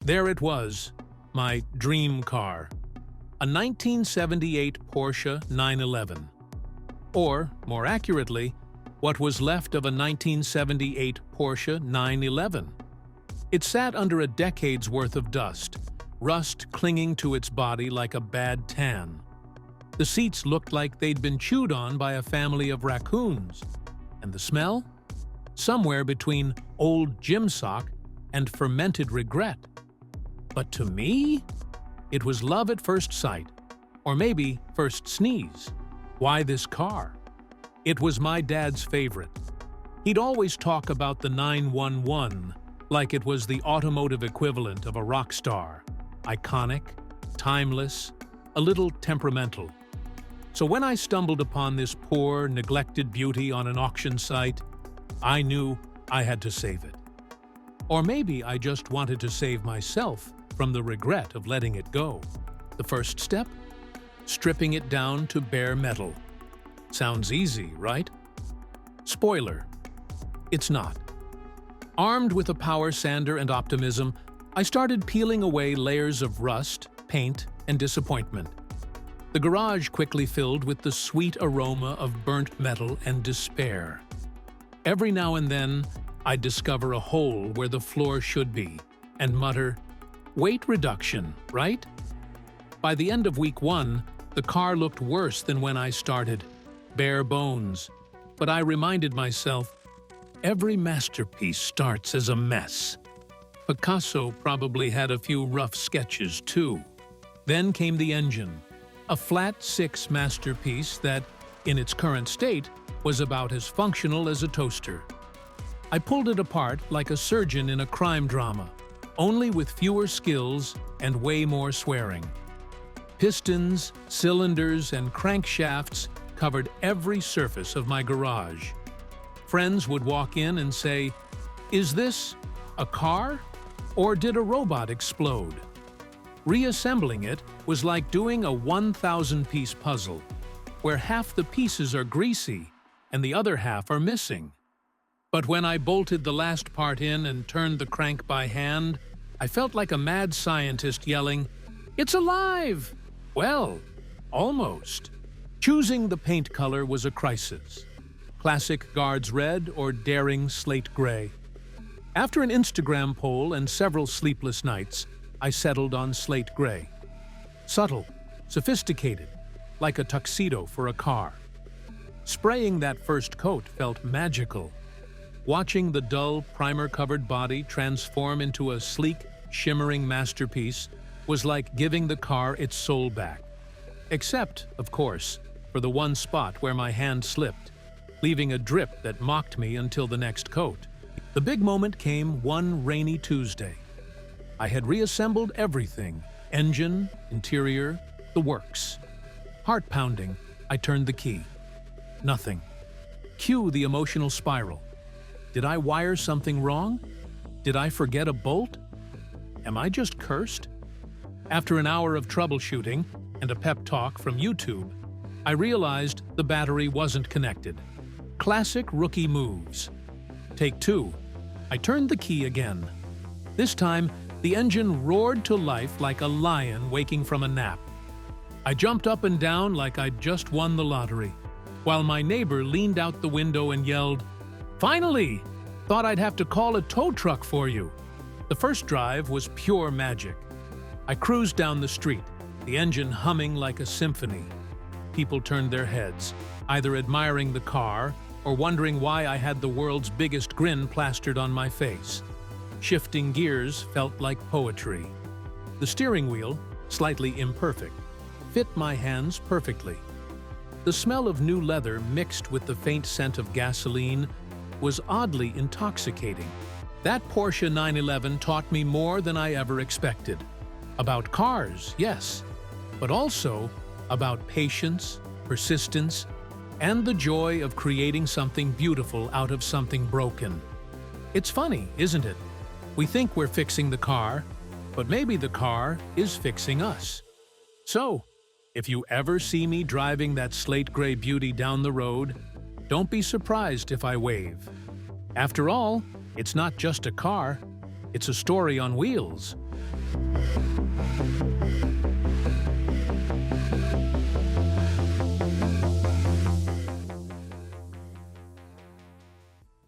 There it was, my dream car, a 1978 Porsche 911. Or, more accurately, what was left of a 1978 Porsche 911. It sat under a decade's worth of dust, rust clinging to its body like a bad tan. The seats looked like they'd been chewed on by a family of raccoons. And the smell? Somewhere between old gym sock and fermented regret. But to me, it was love at first sight, or maybe first sneeze. Why this car? It was my dad's favorite. He'd always talk about the 911 like it was the automotive equivalent of a rock star. Iconic, timeless, a little temperamental. So when I stumbled upon this poor, neglected beauty on an auction site, I knew I had to save it. Or maybe I just wanted to save myself from the regret of letting it go. The first step? Stripping it down to bare metal. Sounds easy, right? Spoiler: it's not. Armed with a power sander and optimism, I started peeling away layers of rust, paint, and disappointment. The garage quickly filled with the sweet aroma of burnt metal and despair. Every now and then, I'd discover a hole where the floor should be and mutter, "Weight reduction, right?" By the end of week 1, the car looked worse than when I started. Bare bones. But I reminded myself, every masterpiece starts as a mess. Picasso probably had a few rough sketches too. Then came the engine, a flat 6 masterpiece that, in its current state, was about as functional as a toaster. I pulled it apart like a surgeon in a crime drama, only with fewer skills and way more swearing. Pistons, cylinders, and crankshafts covered every surface of my garage. Friends would walk in and say, "Is this a car? Or did a robot explode?" Reassembling it was like doing a 1,000-piece puzzle, where half the pieces are greasy and the other half are missing. But when I bolted the last part in and turned the crank by hand, I felt like a mad scientist yelling, "It's alive!" Well, almost. Choosing the paint color was a crisis. Classic Guards Red or daring Slate Gray. After an Instagram poll and several sleepless nights, I settled on Slate Gray. Subtle, sophisticated, like a tuxedo for a car. Spraying that first coat felt magical. Watching the dull, primer-covered body transform into a sleek, shimmering masterpiece was like giving the car its soul back. Except, of course, for the one spot where my hand slipped, leaving a drip that mocked me until the next coat. The big moment came one rainy Tuesday. I had reassembled everything: engine, interior, the works. Heart-pounding, I turned the key. Nothing. Cue the emotional spiral. Did I wire something wrong? Did I forget a bolt? Am I just cursed? After an hour of troubleshooting and a pep talk from YouTube, I realized the battery wasn't connected. Classic rookie moves. Take 2. I turned the key again. This time, the engine roared to life like a lion waking from a nap. I jumped up and down like I'd just won the lottery, while my neighbor leaned out the window and yelled, "Finally! Thought I'd have to call a tow truck for you." The first drive was pure magic. I cruised down the street, the engine humming like a symphony. People turned their heads, either admiring the car or wondering why I had the world's biggest grin plastered on my face. Shifting gears felt like poetry. The steering wheel, slightly imperfect, fit my hands perfectly. The smell of new leather mixed with the faint scent of gasoline was oddly intoxicating. That Porsche 911 taught me more than I ever expected. About cars, yes, but also about patience, persistence, and the joy of creating something beautiful out of something broken. It's funny, isn't it? We think we're fixing the car, but maybe the car is fixing us. So, if you ever see me driving that slate gray beauty down the road, don't be surprised if I wave. After all, it's not just a car, it's a story on wheels.